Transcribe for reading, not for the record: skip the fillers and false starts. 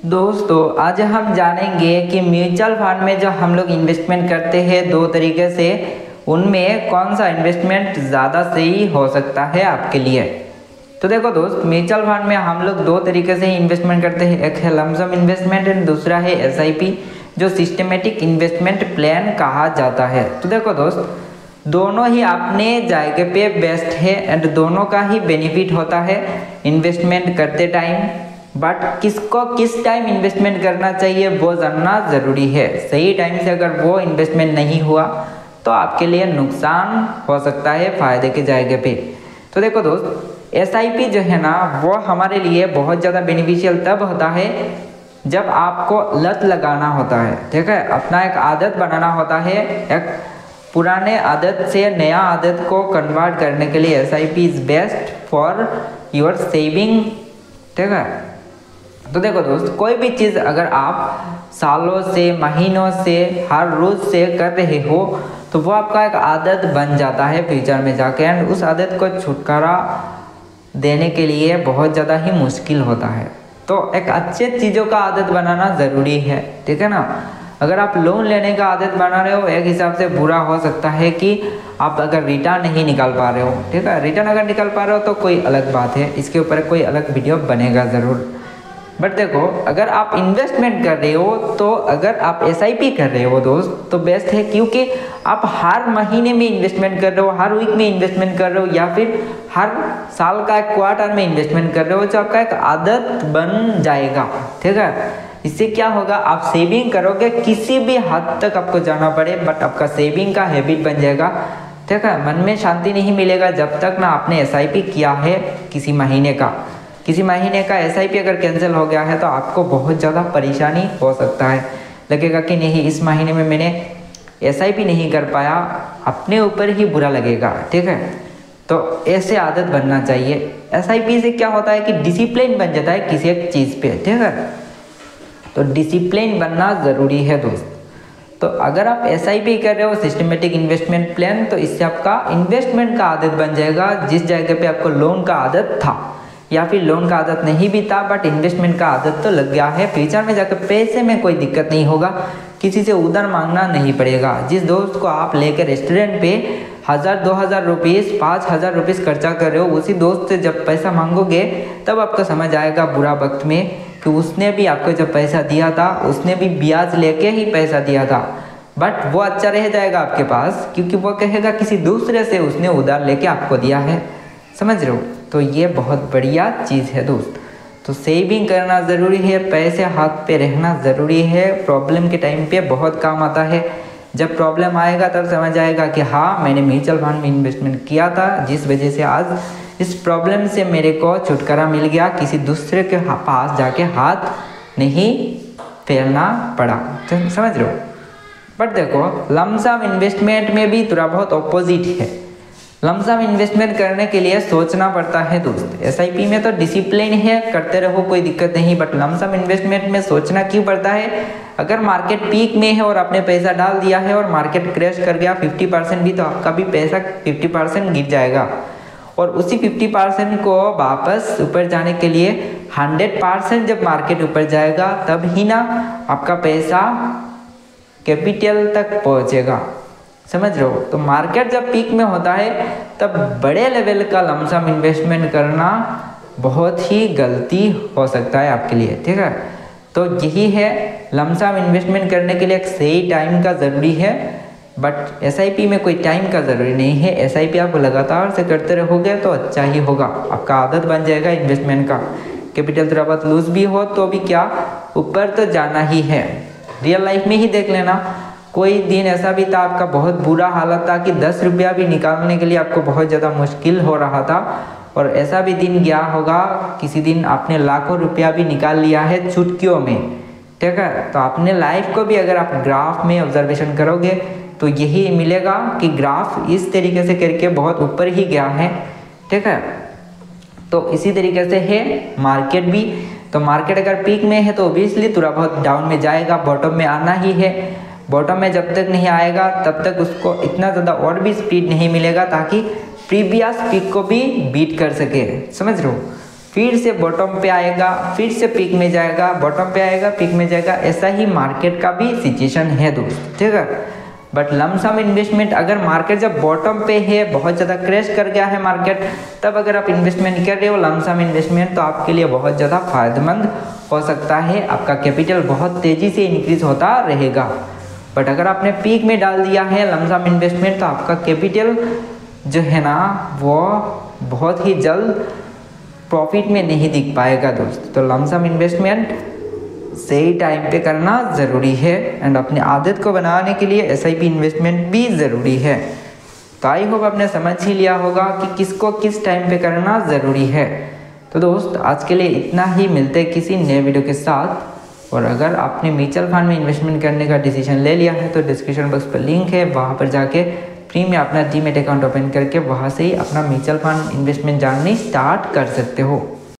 दोस्तों आज हम जानेंगे कि म्यूचुअल फंड में जो हम लोग इन्वेस्टमेंट करते हैं दो तरीके से, उनमें कौन सा इन्वेस्टमेंट ज़्यादा सही हो सकता है आपके लिए। तो देखो दोस्त, म्यूचुअल फंड में हम लोग दो तरीके से इन्वेस्टमेंट करते हैं, एक है लमसम इन्वेस्टमेंट एंड दूसरा है एसआईपी, जो सिस्टमेटिक इन्वेस्टमेंट प्लान कहा जाता है। तो देखो दोस्त, दोनों ही अपने जगह पे बेस्ट है एंड दोनों का ही बेनिफिट होता है इन्वेस्टमेंट करते टाइम, बट किसको किस टाइम इन्वेस्टमेंट करना चाहिए वो जानना ज़रूरी है। सही टाइम से अगर वो इन्वेस्टमेंट नहीं हुआ तो आपके लिए नुकसान हो सकता है फ़ायदे के जगह पे। तो देखो दोस्त, एसआईपी जो है ना वो हमारे लिए बहुत ज़्यादा बेनिफिशियल तब होता है जब आपको लत लगाना होता है, ठीक है, अपना एक आदत बनाना होता है। एक पुराने आदत से नया आदत को कन्वर्ट करने के लिए SIP is best for your saving, ठीक है। तो देखो दोस्त, कोई भी चीज़ अगर आप सालों से महीनों से हर रोज़ से कर रहे हो तो वो आपका एक आदत बन जाता है फ्यूचर में जाके, एंड उस आदत को छुटकारा देने के लिए बहुत ज़्यादा ही मुश्किल होता है। तो एक अच्छे चीज़ों का आदत बनाना ज़रूरी है, ठीक है ना। अगर आप लोन लेने का आदत बना रहे हो, एक हिसाब से बुरा हो सकता है कि आप अगर रिटर्न नहीं निकाल पा रहे हो, ठीक है। रिटर्न अगर निकाल पा रहे हो तो कोई अलग बात है, इसके ऊपर कोई अलग वीडियो बनेगा ज़रूर। बट देखो, अगर आप इन्वेस्टमेंट कर रहे हो तो अगर आप एसआईपी कर रहे हो दोस्त तो बेस्ट है, क्योंकि आप हर महीने में इन्वेस्टमेंट कर रहे हो, हर वीक में इन्वेस्टमेंट कर रहे हो, या फिर हर साल का एक क्वार्टर में इन्वेस्टमेंट कर रहे हो, जो आपका एक आदत बन जाएगा, ठीक है। इससे क्या होगा, आप सेविंग करोगे, किसी भी हद तक आपको जाना पड़े बट आपका सेविंग का हैबिट बन जाएगा, ठीक है। मन में शांति नहीं मिलेगा जब तक ना आपने एसआईपी किया है किसी महीने का एसआईपी अगर कैंसिल हो गया है तो आपको बहुत ज़्यादा परेशानी हो सकता है। लगेगा कि नहीं, इस महीने में मैंने एसआईपी नहीं कर पाया, अपने ऊपर ही बुरा लगेगा, ठीक है। तो ऐसे आदत बनना चाहिए। एसआईपी से क्या होता है कि डिसिप्लिन बन जाता है किसी एक चीज़ पे, ठीक है। तो डिसिप्लिन बनना ज़रूरी है दोस्त। तो अगर आप एसआईपी कर रहे हो सिस्टमेटिक इन्वेस्टमेंट प्लान, तो इससे आपका इन्वेस्टमेंट का आदत बन जाएगा। जिस जगह पे आपको लोन का आदत था या फिर लोन का आदत नहीं भी था बट इन्वेस्टमेंट का आदत तो लग गया है, फ्यूचर में जाकर पैसे में कोई दिक्कत नहीं होगा, किसी से उधार मांगना नहीं पड़ेगा। जिस दोस्त को आप लेकर रेस्टोरेंट पे 1000-2000 रुपीज़ 5000 रुपीज़ खर्चा कर रहे हो, उसी दोस्त से जब पैसा मांगोगे तब आपको समझ आएगा बुरा वक्त में कि उसने भी आपको जब पैसा दिया था उसने भी ब्याज लेके ही पैसा दिया था, बट वो अच्छा रह जाएगा आपके पास, क्योंकि वो कहेगा किसी दूसरे से उसने उधार लेके आपको दिया है, समझ रहे हो। तो ये बहुत बढ़िया चीज़ है दोस्त। तो सेविंग करना ज़रूरी है, पैसे हाथ पे रहना ज़रूरी है, प्रॉब्लम के टाइम पे बहुत काम आता है। जब प्रॉब्लम आएगा तब समझ आएगा कि हाँ, मैंने म्यूचुअल फंड में इन्वेस्टमेंट किया था जिस वजह से आज इस प्रॉब्लम से मेरे को छुटकारा मिल गया, किसी दूसरे के पास जाके हाथ नहीं फैलना पड़ा, समझ रहे हो। बट देखो, लमसम इन्वेस्टमेंट में भी थोड़ा बहुत ऑपोजिट है। लमसम इन्वेस्टमेंट करने के लिए सोचना पड़ता है दोस्त। एसआईपी में तो डिसिप्लिन है, करते रहो कोई दिक्कत नहीं, बट लमसम इन्वेस्टमेंट में सोचना क्यों पड़ता है। अगर मार्केट पीक में है और आपने पैसा डाल दिया है और मार्केट क्रैश कर गया 50% भी, तो आपका भी पैसा 50% गिर जाएगा, और उसी 50% को वापस ऊपर जाने के लिए 100% जब मार्केट ऊपर जाएगा तब ही ना आपका पैसा कैपिटल तक पहुँचेगा, समझ रहे हो। तो मार्केट जब पीक में होता है तब बड़े लेवल का लमसम इन्वेस्टमेंट करना बहुत ही गलती हो सकता है आपके लिए, ठीक है। तो यही है, लमसम इन्वेस्टमेंट करने के लिए एक सही टाइम का ज़रूरी है, बट एसआईपी में कोई टाइम का ज़रूरी नहीं है। एसआईपी आप लगातार से करते रहोगे तो अच्छा ही होगा, आपका आदत बन जाएगा इन्वेस्टमेंट का। कैपिटल थोड़ा बहुत लूज भी हो तो भी क्या, ऊपर तो जाना ही है। रियल लाइफ में ही देख लेना, कोई दिन ऐसा भी था आपका बहुत बुरा हालत था कि 10 रुपया भी निकालने के लिए आपको बहुत ज़्यादा मुश्किल हो रहा था, और ऐसा भी दिन गया होगा किसी दिन आपने लाखों रुपया भी निकाल लिया है चुटकियों में, ठीक है। तो अपने लाइफ को भी अगर आप ग्राफ में ऑब्जर्वेशन करोगे तो यही मिलेगा कि ग्राफ इस तरीके से करके बहुत ऊपर ही गया है, ठीक है। तो इसी तरीके से है मार्केट भी। तो मार्केट अगर पीक में है तो ओबियसली थोड़ा बहुत डाउन में जाएगा, बॉटम में आना ही है। बॉटम में जब तक नहीं आएगा तब तक उसको इतना ज़्यादा और भी स्पीड नहीं मिलेगा ताकि प्रीवियस पीक को भी बीट कर सके, समझ रहे हो। फिर से बॉटम पे आएगा, फिर से पीक में जाएगा, बॉटम पे आएगा, पीक में जाएगा। ऐसा ही मार्केट का भी सिचुएशन है दोस्त, ठीक है। बट लमसम इन्वेस्टमेंट, अगर मार्केट जब बॉटम पे है, बहुत ज़्यादा क्रैश कर गया है मार्केट, तब अगर आप इन्वेस्टमेंट कर रहे हो लमसम इन्वेस्टमेंट, तो आपके लिए बहुत ज़्यादा फायदेमंद हो सकता है। आपका कैपिटल बहुत तेज़ी से इंक्रीज होता रहेगा। बट अगर आपने पीक में डाल दिया है लमसम इन्वेस्टमेंट, तो आपका कैपिटल जो है ना वो बहुत ही जल्द प्रॉफिट में नहीं दिख पाएगा दोस्त। तो लमसम इन्वेस्टमेंट सही टाइम पे करना ज़रूरी है, एंड अपनी आदत को बनाने के लिए SIP इन्वेस्टमेंट भी ज़रूरी है। तो आई होप आपने समझ ही लिया होगा कि किसको किस टाइम पे करना ज़रूरी है। तो दोस्त आज के लिए इतना ही, मिलते हैं किसी नए वीडियो के साथ। और अगर आपने म्यूचुअल फंड में इन्वेस्टमेंट करने का डिसीजन ले लिया है तो डिस्क्रिप्शन बॉक्स पर लिंक है, वहाँ पर जाके फ्री में अपना डीमैट अकाउंट ओपन करके वहाँ से ही अपना म्यूचुअल फंड इन्वेस्टमेंट जाननी स्टार्ट कर सकते हो।